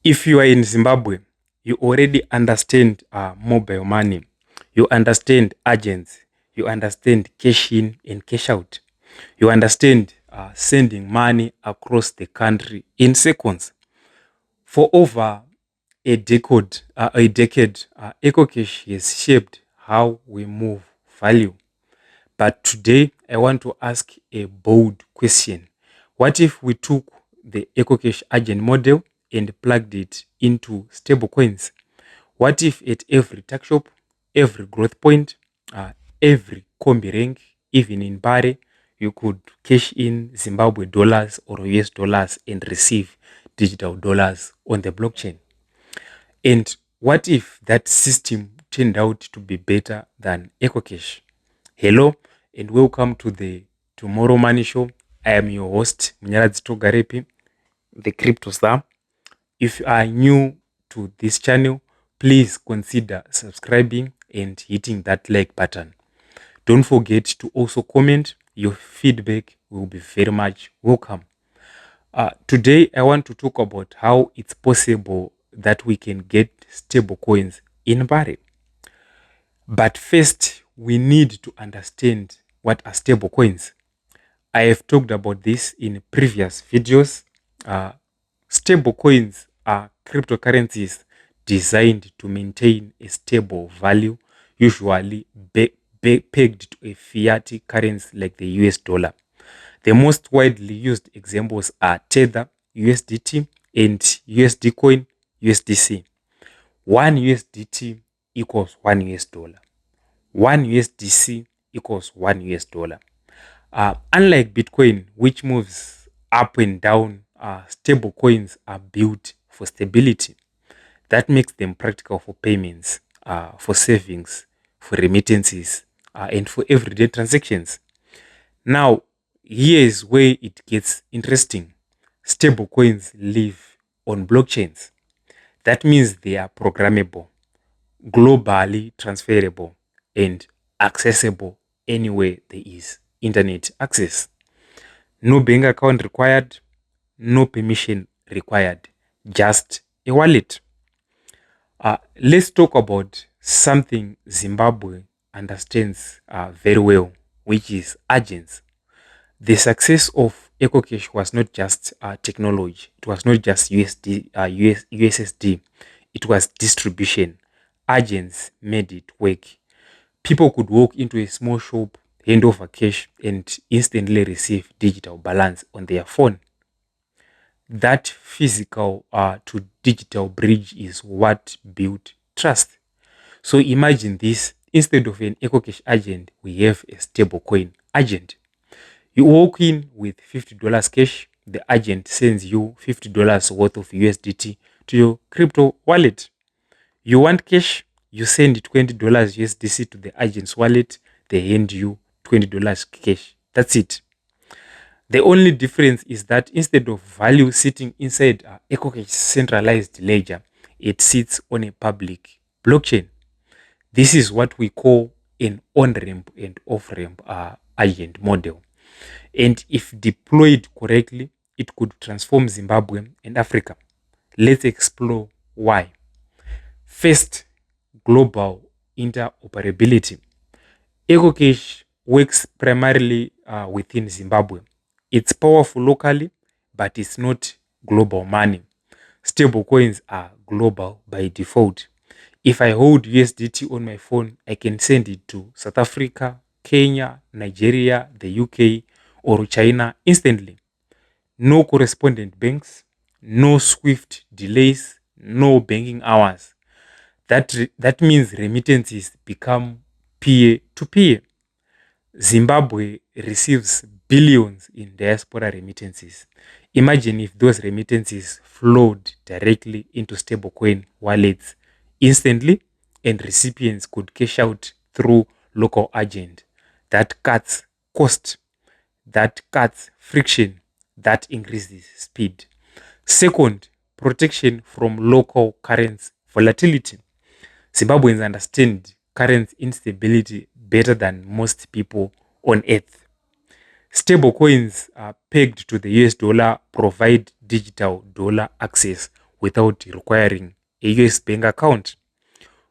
If you are in Zimbabwe, you already understand mobile money. You understand agents. You understand cash in and cash out. You understand sending money across the country in seconds. For over a decade, EcoCash has shaped how we move value. But today, I want to ask a bold question. What if we took the EcoCash agent model and plugged it into stablecoins? What if at every tuck shop, every growth point, every combi rank, even in Bari, you could cash in Zimbabwe dollars or US dollars and receive digital dollars on the blockchain? And what if that system turned out to be better than EcoCash? Hello and welcome to the Tomorrow Money Show. I am your host, Munyaradzi Togarepi, the Crypto Star. If you are new to this channel, please consider subscribing and hitting that like button. Don't forget to also comment. Your feedback will be very much welcome. Today, I want to talk about how it's possible that we can get stable coins in Bari. But first, we need to understand what are stable coins. I have talked about this in previous videos. Stable coins are cryptocurrencies designed to maintain a stable value, usually pegged to a fiat currency like the US dollar. The most widely used examples are Tether, USDT, and USD coin, USDC. 1 USDT equals 1 US dollar. 1 USDC equals 1 US dollar. Unlike Bitcoin, which moves up and down, stable coins are built for stability. That makes them practical for payments, for savings, for remittances, and for everyday transactions. Now, here is where it gets interesting. Stable coins live on blockchains. That means they are programmable, globally transferable, and accessible anywhere there is internet access. No bank account required, no permission required, just a wallet. Let's talk about something Zimbabwe understands very well, which is agents. The success of EcoCash was not just technology. It was not just USSD. It was distribution. Agents made it work. People could walk into a small shop, hand over cash, and instantly receive digital balance on their phone. That physical to digital bridge is what built trust. So imagine this. Instead of an EcoCash agent, we have a stablecoin agent. You walk in with $50 cash, the agent sends you $50 worth of USDT to your crypto wallet. You want cash, you send $20 USDC to the agent's wallet, they hand you $20 cash. That's it. The only difference is that instead of value sitting inside EcoCash centralized ledger, it sits on a public blockchain. This is what we call an on-ramp and off-ramp agent model. And if deployed correctly, it could transform Zimbabwe and Africa. Let's explore why. First, global interoperability. EcoCash works primarily within Zimbabwe. It's powerful locally, but it's not global money. Stablecoins are global by default. If I hold USDT on my phone, I can send it to South Africa, Kenya, Nigeria, the UK, or China instantly. No correspondent banks, no SWIFT delays, no banking hours. That means remittances become peer-to-peer. Zimbabwe receives billions in diaspora remittances. Imagine if those remittances flowed directly into stablecoin wallets instantly and recipients could cash out through local agent. That cuts cost, that cuts friction, that increases speed. Second, protection from local currency volatility. Zimbabweans understand currency instability better than most people on earth. Stable coins are pegged to the US dollar, provide digital dollar access without requiring a US bank account.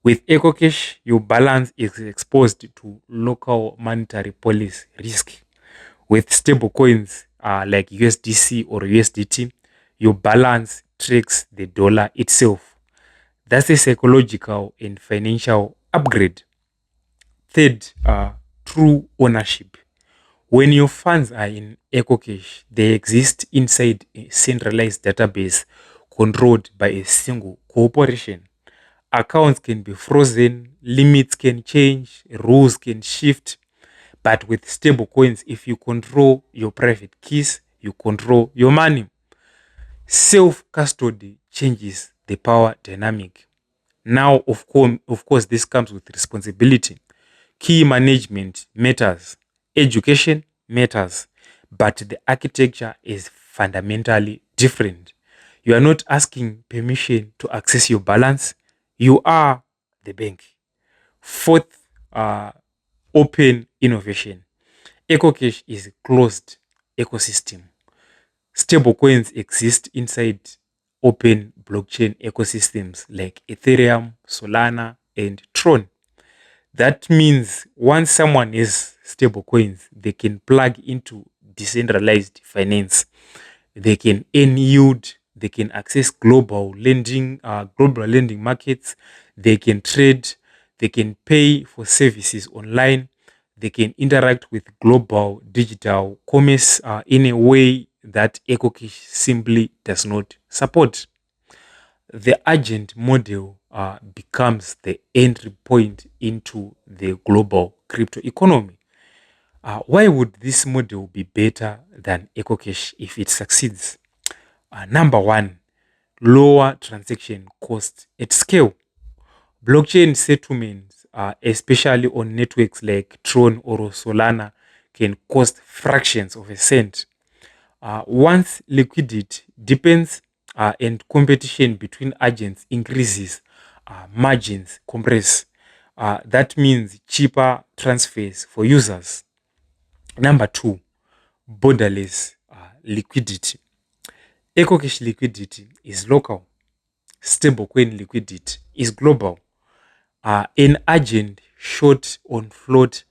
With EcoCash, your balance is exposed to local monetary policy risk. With stablecoins like USDC or USDT, your balance tracks the dollar itself. That's a psychological and financial upgrade. Third, true ownership. When your funds are in EcoCash, they exist inside a centralized database controlled by a single corporation. Accounts can be frozen, limits can change, rules can shift. But with stablecoins, if you control your private keys, you control your money. Self custody changes the power dynamic. Now, of course, this comes with responsibility. Key management matters, education matters, but the architecture is fundamentally different. You are not asking permission to access your balance, you are the bank. Fourth, open innovation. EcoCash is a closed ecosystem. Stablecoins exist inside open blockchain ecosystems like Ethereum, Solana, and Tron. That means once someone has stablecoins, they can plug into decentralized finance. They can earn yield. They can access global lending markets. They can trade. They can pay for services online. They can interact with global digital commerce in a way that EcoCash simply does not support. The agent model becomes the entry point into the global crypto economy. Why would this model be better than EcoCash if it succeeds? Number one, lower transaction cost at scale. Blockchain settlements, especially on networks like Tron or Solana, can cost fractions of a cent. Once liquidity depends and competition between agents increases, margins compress. That means cheaper transfers for users. Number two, borderless liquidity. EcoCash liquidity is local. Stablecoin liquidity is global. An agent short on float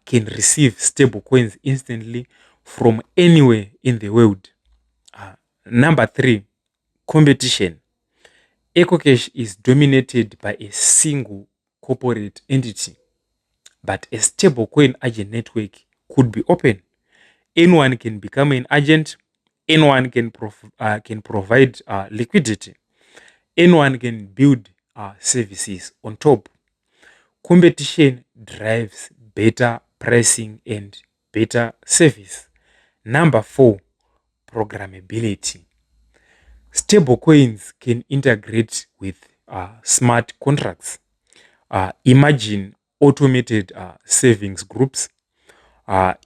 can receive stablecoins instantly from anywhere in the world. Number three, competition. EcoCash is dominated by a single corporate entity, but a stablecoin agent network could be open. Anyone can become an agent. Anyone can provide liquidity. Anyone can build services on top. Competition drives better pricing and better service. Number four, programmability. Stablecoins can integrate with smart contracts. Imagine automated savings groups.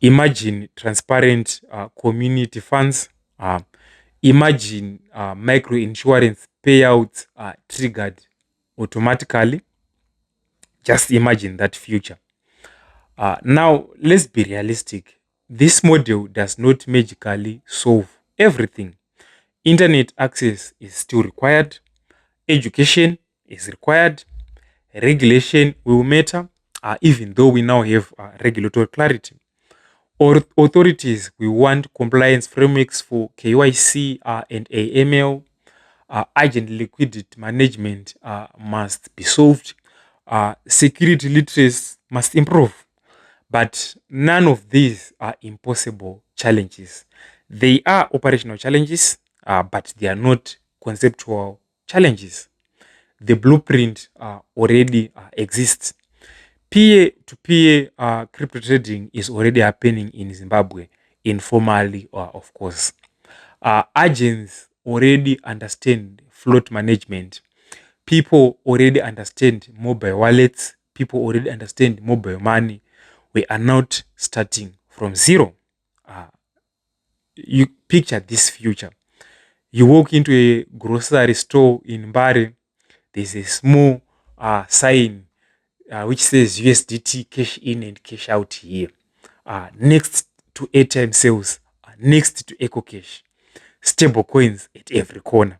Imagine transparent community funds. Imagine micro insurance payouts triggered automatically. Just imagine that future. Now, let's be realistic. This model does not magically solve everything. Internet access is still required. Education is required. Regulation will matter, even though we now have regulatory clarity. Or authorities will want compliance frameworks for KYC and AML. Agent liquidity management must be solved. Security literacy must improve. But none of these are impossible challenges. They are operational challenges, but they are not conceptual challenges. The blueprint already exists. Peer-to-peer crypto trading is already happening in Zimbabwe, informally, of course. Agents already understand float management. People already understand mobile wallets. People already understand mobile money. We are not starting from zero. You picture this future. You walk into a grocery store in Mbare, there's a small sign which says USDT cash in and cash out here. Next to airtime sales, next to EcoCash, stable coins at every corner.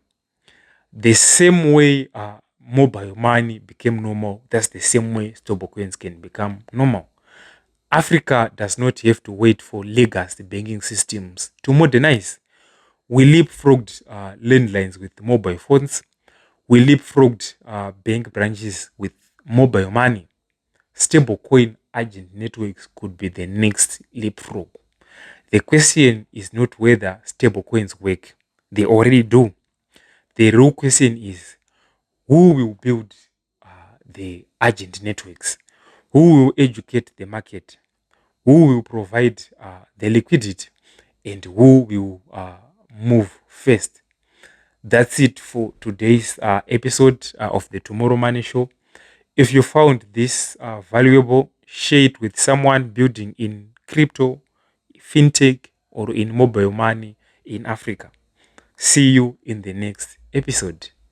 The same way mobile money became normal, that's the same way stablecoins can become normal. Africa does not have to wait for legacy banking systems to modernize. We leapfrogged landlines with mobile phones. We leapfrogged bank branches with mobile money. Stablecoin agent networks could be the next leapfrog. The question is not whether stablecoins work, they already do. The real question is who will build the agent networks? Who will educate the market? Who will provide the liquidity? And who will move first? That's it for today's episode of the Tomorrow Money Show. If you found this valuable, share it with someone building in crypto, fintech, or in mobile money in Africa. See you in the next episode.